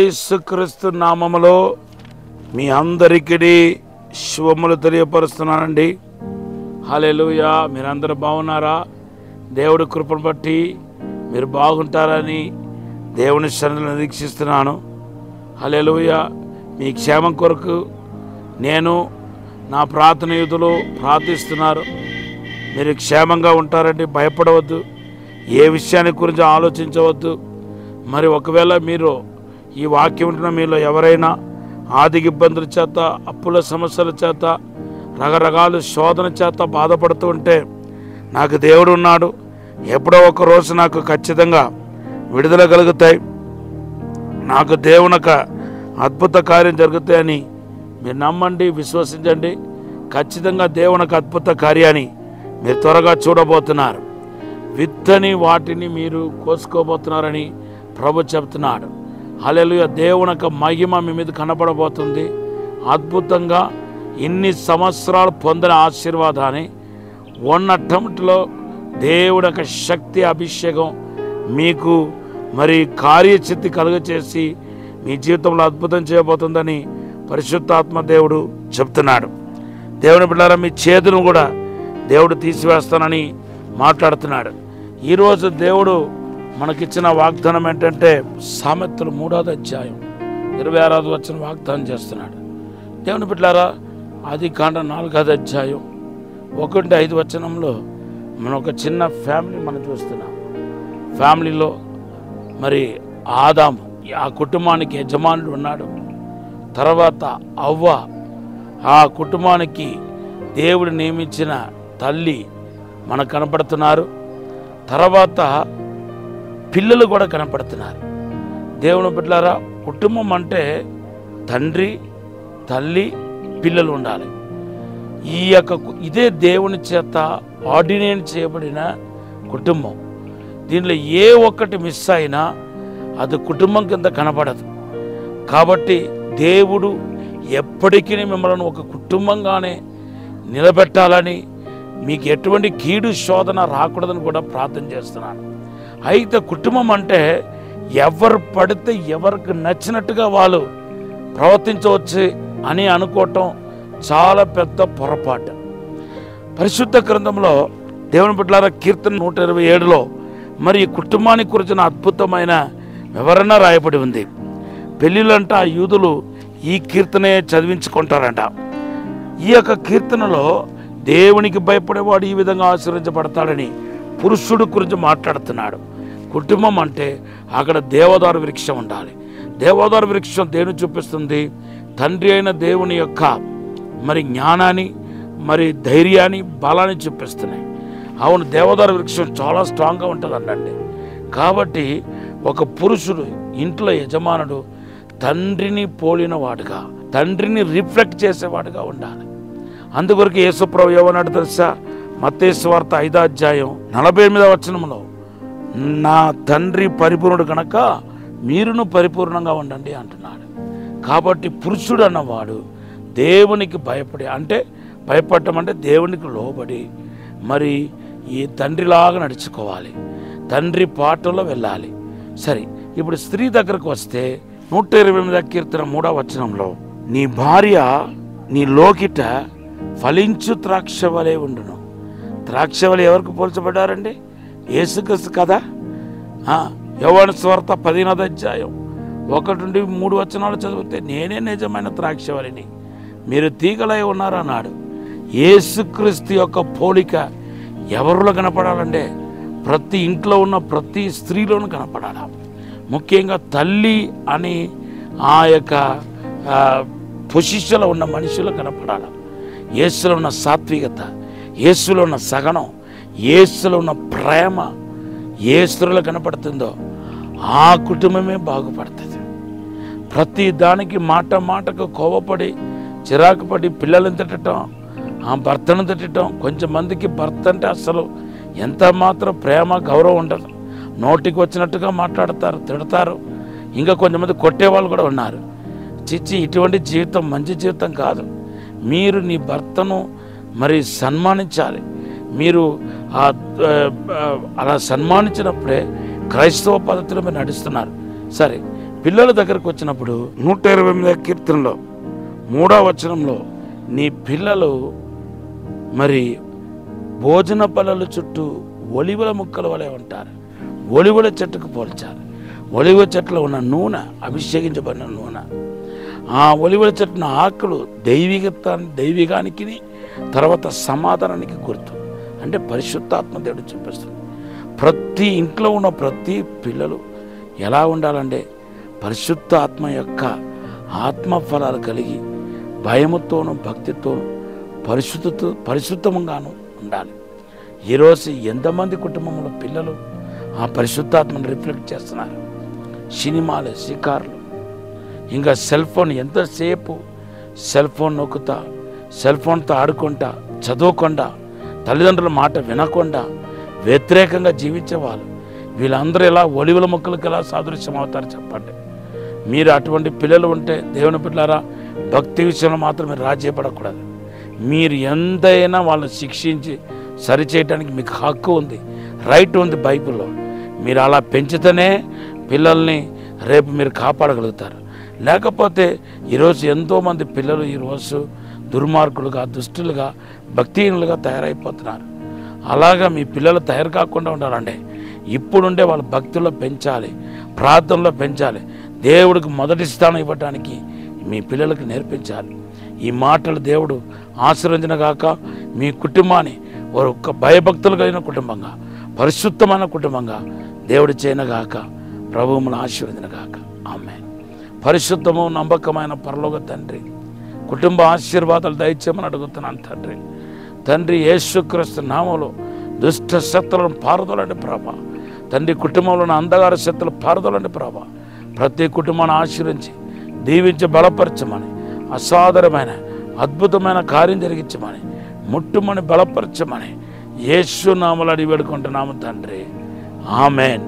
యేసుక్రీస్తు నామములో మీ అందరికీ శుభములు తెలియపరుస్తున్నానండి. హల్లెలూయా. మీరందరూ బాగున్నారా? దేవుడి కృపను బట్టి మీరు బాగుంటారని దేవుని సన్నిధిలో నిరీక్షిస్తున్నాను. హల్లెలూయా. మీ క్షేమం కొరకు నేను నా ప్రార్థనీయుతులు ప్రార్థిస్తున్నారు. మీరు క్షేమంగా ఉంటారండి. భయపడవద్దు. ఏ విషయాన్ని గురించి ఆలోచించవద్దు. మరి ఒకవేళ మీరు ఈ వాక్యం ఉంటున్న మీలో ఎవరైనా ఆర్థిక ఇబ్బందుల చేత, అప్పుల సమస్యల చేత, రకరకాల శోధన చేత బాధపడుతూ ఉంటే నాకు దేవుడు ఉన్నాడు, ఎప్పుడో ఒక రోజు నాకు ఖచ్చితంగా విడుదల కలుగుతాయి, నాకు దేవునొక అద్భుత కార్యం జరుగుతాయని మీరు నమ్మండి, విశ్వసించండి. ఖచ్చితంగా దేవునొక అద్భుత కార్యాన్ని మీరు త్వరగా చూడబోతున్నారు. విత్తని వాటిని మీరు కోసుకోబోతున్నారని ప్రభు చెప్తున్నాడు. హల్లెలూయా. దేవునొక మహిమ మీ మీద కనపడబోతుంది. అద్భుతంగా ఇన్ని సంవత్సరాలు పొందిన ఆశీర్వాదాన్ని ఉన్నట్టంలో దేవునొక శక్తి అభిషేకం మీకు మరి కార్యసిద్ధి కలుగచేసి మీ జీవితంలో అద్భుతం చేయబోతుందని పరిశుద్ధాత్మ దేవుడు చెప్తున్నాడు. దేవుని బిడ్డలారా, మీ చేతును కూడా దేవుడు తీసివేస్తానని మాట్లాడుతున్నాడు. ఈరోజు దేవుడు మనకిచ్చిన వాగ్దానం ఏంటంటే సామెతలు 3వ అధ్యాయం 26వ వచనం వాగ్దానం చేస్తున్నాడు. దేవుని బిడ్డలారా, ఆదికాండం 4వ అధ్యాయం 1-5 వచనంలో మనం ఒక చిన్న ఫ్యామిలీ మనం చూస్తున్నాం. ఫ్యామిలీలో మరి ఆదాము ఆ కుటుంబానికి యజమానుడు ఉన్నాడు. తర్వాత అవ్వ ఆ కుటుంబానికి దేవుడు నియమించిన తల్లి మనకు కనపడుతున్నారు. తర్వాత పిల్లలు కూడా కనపడుతున్నారు. దేవుని బిడ్డలారా, కుటుంబం అంటే తండ్రి, తల్లి, పిల్లలు ఉండాలి. ఇదే దేవుని చేత ఆర్డినేట్ చేయబడిన కుటుంబం. దీనిలో ఏ ఒక్కటి మిస్ అయినా అది కుటుంబం కింద కనపడదు. కాబట్టి దేవుడు ఎప్పటికీ మిమ్మల్ని ఒక కుటుంబంగానే నిలబెట్టాలని, మీకు ఎటువంటి కీడు శోధన రాకూడదని కూడా ప్రార్థన చేస్తున్నాను. అయితే కుటుంబం అంటే ఎవరు పడితే ఎవరికి నచ్చినట్టుగా వాళ్ళు ప్రవర్తించవచ్చు అని అనుకోవటం చాలా పెద్ద పొరపాటు. పరిశుద్ధ గ్రంథంలో దేవుని బిడ్డలారా, కీర్తన 127లో మరి ఈ కుటుంబానికి గురించిన అద్భుతమైన వివరణ రాయబడి ఉంది. పెళ్ళిళ్ళంట యూదులు ఈ కీర్తనే చదివించుకుంటారంట. ఈ యొక్క కీర్తనలో దేవునికి భయపడేవాడు ఈ విధంగా ఆశీర్వదించబడతాడని పురుషుడు గురించి మాట్లాడుతున్నాడు. కుటుంబం అంటే అక్కడ దేవదారు వృక్షం ఉండాలి. దేవదారు వృక్షం దేని చూపిస్తుంది? తండ్రి అయిన దేవుని యొక్క మరి జ్ఞానాన్ని, మరి ధైర్యాన్ని, బలాన్ని చూపిస్తున్నాయి. అవును, దేవదారు వృక్షం చాలా స్ట్రాంగ్గా ఉంటుంది అనండి. కాబట్టి ఒక పురుషుడు, ఇంట్లో యజమానుడు తండ్రిని పోలిన వాడుగా, తండ్రిని రిఫ్లెక్ట్ చేసేవాడుగా ఉండాలి. అందుకొరకు యేసుప్రభు ఏమన్నాడు తెలుసా? మత్తయి సువార్త 5వ అధ్యాయం 48వ వచనంలో, నా తండ్రి పరిపూర్ణుడు కనుక మీరును పరిపూర్ణంగా ఉండండి అంటున్నాడు. కాబట్టి పురుషుడు అన్నవాడు దేవునికి భయపడి, అంటే భయపడటం అంటే దేవునికి లోబడి మరి ఈ తండ్రిలాగా నడుచుకోవాలి, తండ్రి పాటలో వెళ్ళాలి. సరే, ఇప్పుడు స్త్రీ దగ్గరకు వస్తే 128వ కీర్తన 3వ వచనంలో, నీ భార్య నీ లోకిట ఫలించు ద్రాక్ష వలె ఉండును. ద్రాక్ష వలె ఎవరికి పోల్చబడ్డారండి? యేసుక్రీస్తు కదా. యోహాను సువార్త 15వ అధ్యాయం 1-3 వచనాలు చదివితే, నేనే నిజమైన ద్రాక్ష వలెని, మీరు తీగలై ఉన్నారన్నాడు. యేసుక్రీస్తు యొక్క పోలిక ఎవరిలో కనపడాలంటే ప్రతి ఇంట్లో ఉన్న ప్రతి స్త్రీలోనూ కనపడాలి. ముఖ్యంగా తల్లి అని ఆ యొక్క పొజిషన్లో ఉన్న మనుషులు కనపడాలి. యేసులో ఉన్న సాత్వికత, యేసులో ఉన్న సహనం, యేసులో ఉన్న ప్రేమ ఏ స్త్రీలో కనపడుతుందో ఆ కుటుంబమే బాగుపడుతుంది. ప్రతి దానికి మాట మాటకు కోపపడి, చిరాకు పడి పిల్లలను తిట్టడం, ఆ భర్తను తిట్టడం. కొంచెం మందికి భర్త అంటే అసలు ఎంత మాత్రం ప్రేమ, గౌరవం ఉండదు. నోటికి వచ్చినట్టుగా మాట్లాడతారు, తిడతారు. ఇంకా కొంతమంది కొట్టేవాళ్ళు కూడా ఉన్నారు. చిచ్చి, ఇటువంటి జీవితం మంచి జీవితం కాదు. మీరు నీ భర్తను మరి సన్మానించాలి. మీరు అలా సన్మానించినప్పుడే క్రైస్తవ పద్ధతిలో మీరు నడుస్తున్నారు. సరే, పిల్లల దగ్గరకు వచ్చినప్పుడు 128వ కీర్తనలో 3వ వచనంలో నీ పిల్లలు మరి భోజన బల్లల చుట్టూ ఒలివల ముక్కల వలె ఉంటారు. ఒలివల చెట్టుకు పోల్చారు. ఒలివ చెట్టులో ఉన్న నూనె, అభిషేకించబడిన నూనె, ఆ ఒలివల చెట్టున ఆకులు దైవిగానికి తర్వాత సమాధానానికి గుర్తు. అంటే పరిశుద్ధాత్మ దేవుడు చూపిస్తుంది. ప్రతి ఇంట్లో ఉన్న ప్రతి పిల్లలు ఎలా ఉండాలంటే పరిశుద్ధ ఆత్మ యొక్క ఆత్మ ఫలాలు కలిగి భయముతోనూ భక్తితోనూ పరిశుద్ధంగాను ఉండాలి. ఈరోజు ఎంతమంది కుటుంబంలో పిల్లలు ఆ పరిశుద్ధాత్మను రిఫ్లెక్ట్ చేస్తున్నారు? సినిమాలు, షికార్లు, ఇంకా సెల్ ఫోన్, ఎంతసేపు సెల్ ఫోన్ నొక్కుతా, సెల్ ఫోన్తో ఆడుకుంటా, చదువుకుండా, తల్లిదండ్రుల మాట వినకుండా వ్యతిరేకంగా జీవించేవాళ్ళు వీళ్ళందరూ ఎలా ఒలివల మొక్కలకు ఎలా సాదృశ్యం అవుతారు చెప్పండి? మీరు అటువంటి పిల్లలు ఉంటే దేవుని బిడ్డలారా, భక్తి విషయంలో మాత్రం మీరు రాజీ పడకూడదు. మీరు ఎంతైనా వాళ్ళని శిక్షించి సరిచేయడానికి మీకు హక్కు ఉంది, రైట్ ఉంది బైబిల్లో. మీరు అలా పెంచితేనే పిల్లల్ని రేపు మీరు కాపాడగలుగుతారు. లేకపోతే ఈరోజు ఎంతోమంది పిల్లలు ఈరోజు దుర్మార్గులుగా, దుష్టులుగా, భక్తిహీనులుగా తయారైపోతున్నారు. అలాగా మీ పిల్లలు తయారు కాకుండా ఉండాలంటే ఇప్పుడుండే వాళ్ళ భక్తిలో పెంచాలి, ప్రార్థనలో పెంచాలి. దేవుడికి మొదటి స్థానం ఇవ్వటానికి మీ పిల్లలకు నేర్పించాలి. ఈ మాటలు దేవుడు ఆశీర్వదించిన గాక. మీ కుటుంబాన్ని ఒక భయభక్తులు కలిగిన కుటుంబంగా, పరిశుద్ధమైన కుటుంబంగా దేవుడు చేయనగాక. ప్రభువును ఆశీర్వదించిన గాక. ఆమేన్. పరిశుద్ధము నమ్మకమైన పరలోక తండ్రి, కుటుంబ ఆశీర్వాదాలు దయచేయమని అడుగుతున్నాను తండ్రి. తండ్రి యేసుక్రీస్తు నామములో దుష్ట శక్తులను పారదోలండి ప్రభా. తండ్రి కుటుంబంలో ఉన్న అంధకార శక్తులు పారదోలండి ప్రభా. ప్రతి కుటుంబాన్ని ఆశీర్వించి దీవించి బలపరచమని, అసాధారణమైన అద్భుతమైన కార్యం జరిగించమని, ముట్టుమని బలపరచమని యేసు నామములో అడిగి వేడుకుంటున్నాము తండ్రి. ఆమేన్.